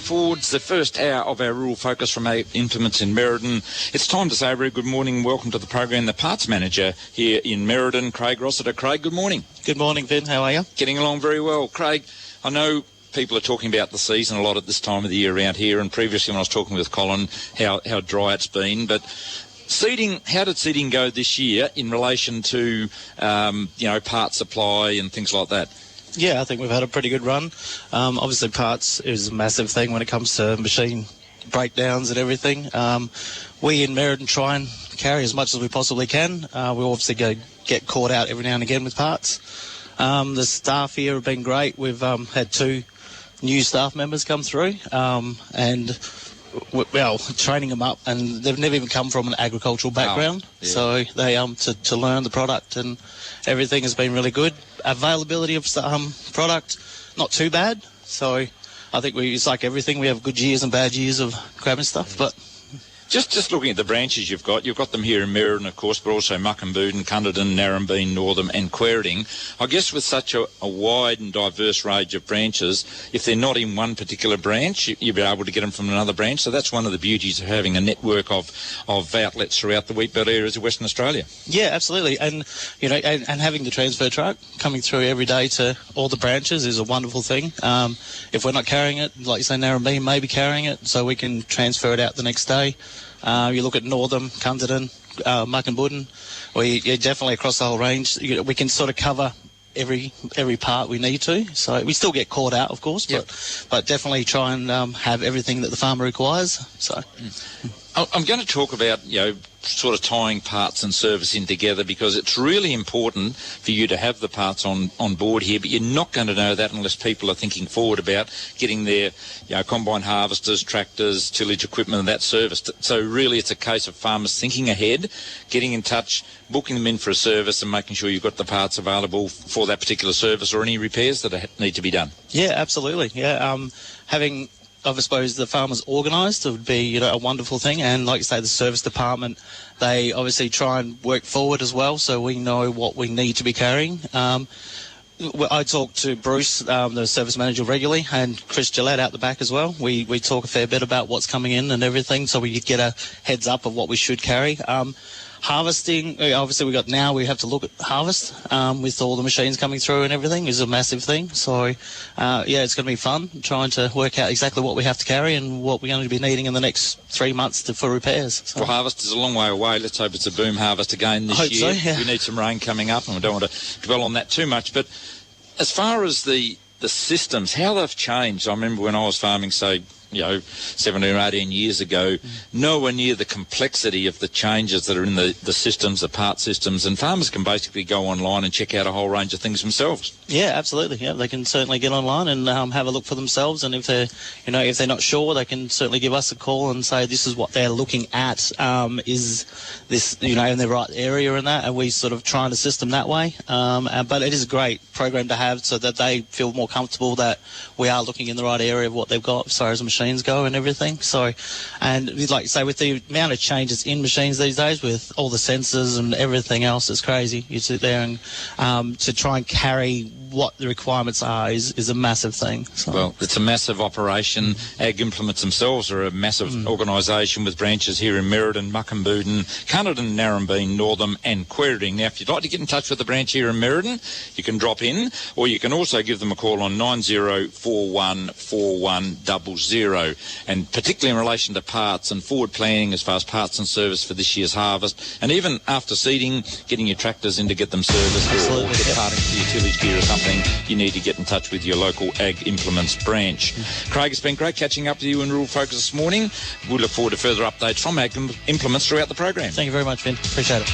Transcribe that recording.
you towards the first hour of our Rural Focus from Ag Implements in Merredin. It's time to say a very good morning and welcome to the program. The Parts Manager here in Merredin, Craig Roissetter. Craig, good morning. Good morning, Vin. How are you? Getting along very well. Craig, I know people are talking about the season a lot at this time of the year around here, and previously when I was talking with Colin, how dry it's been. But seeding, how did seeding go this year in relation to, part supply and things like that? Yeah, I think we've had a pretty good run. Obviously, parts is a massive thing when it comes to machine breakdowns and everything. We in Merredin try and carry as much as we possibly can. We obviously get caught out every now and again with parts. The staff here have been great. We've had 2 new staff members come through, and training them up, and they've never even come from an agricultural background. Oh, yeah. So they to learn the product, and everything has been really good. Availability of product, not too bad. So I think it's like everything. We have good years and bad years of grabbing stuff, but Just looking at the branches you've got them here in Merredin, of course, but also Muckenbuden, Cunderden, Narrabeen, Northam and Quairding. I guess with such a wide and diverse range of branches, if they're not in one particular branch, you'll be able to get them from another branch. So that's one of the beauties of having a network of outlets throughout the wheat belt areas of Western Australia. Yeah, absolutely. And, and having the transfer truck coming through every day to all the branches is a wonderful thing. If we're not carrying it, like you say, Narrabeen may be carrying it, so we can transfer it out the next day. You look at Northam, Cunderden, Muckenbuden, we definitely across the whole range. We can sort of cover every part we need to. So we still get caught out, of course, but definitely try and have everything that the farmer requires. So I'm going to talk about, sort of tying parts and service in together, because it's really important for you to have the parts on board here, but you're not going to know that unless people are thinking forward about getting their combine harvesters, tractors, tillage equipment and that serviced. So really it's a case of farmers thinking ahead, getting in touch, booking them in for a service and making sure you've got the parts available for that particular service or any repairs that need to be done. Yeah, absolutely. Yeah, having, I suppose, the farmers organised would be, a wonderful thing. And like you say, the service department, they obviously try and work forward as well, so we know what we need to be carrying. I talk to Bruce, the service manager, regularly, and Chris Gillette out the back as well. We talk a fair bit about what's coming in and everything, so we get a heads up of what we should carry. Harvesting, obviously we have to look at harvest with all the machines coming through and everything is a massive thing. So, it's going to be fun trying to work out exactly what we have to carry and what we're going to be needing in the next 3 months for repairs. So. Well, harvest is a long way away. Let's hope it's a boom harvest again this year. So, yeah. We need some rain coming up and we don't want to dwell on that too much. But as far as the systems, how they've changed, I remember when I was farming, say, 17 or 18 years ago, nowhere near the complexity of the changes that are in the systems, the part systems, and farmers can basically go online and check out a whole range of things themselves. Yeah, absolutely. Yeah, they can certainly get online and have a look for themselves, and if they're not sure, they can certainly give us a call and say this is what they're looking at. Is this in the right area and that, and we sort of try and assist them that way. But it is a great program to have so that they feel more comfortable that we are looking in the right area of what they've got as far as machines go and everything. So, and like you say, with the amount of changes in machines these days, with all the sensors and everything else, it's crazy. You sit there and to try and carry what the requirements are is a massive thing. So. Well, it's a massive operation. Ag Implements themselves are a massive organisation with branches here in Merredin, Muckenbuden, Cunderden, Narrabeen, Northam and Quairding. Now, if you'd like to get in touch with the branch here in Merredin, you can drop in, or you can also give them a call on 90414100. And particularly in relation to parts and forward planning as far as parts and service for this year's harvest, and even after seeding, getting your tractors in to get them serviced or get parting for your tillage gear or something, you need to get in touch with your local Ag Implements branch. Craig, it's been great catching up with you in Rural Focus this morning. We look forward to further updates from Ag Implements throughout the program. Thank you very much, Ben. Appreciate it.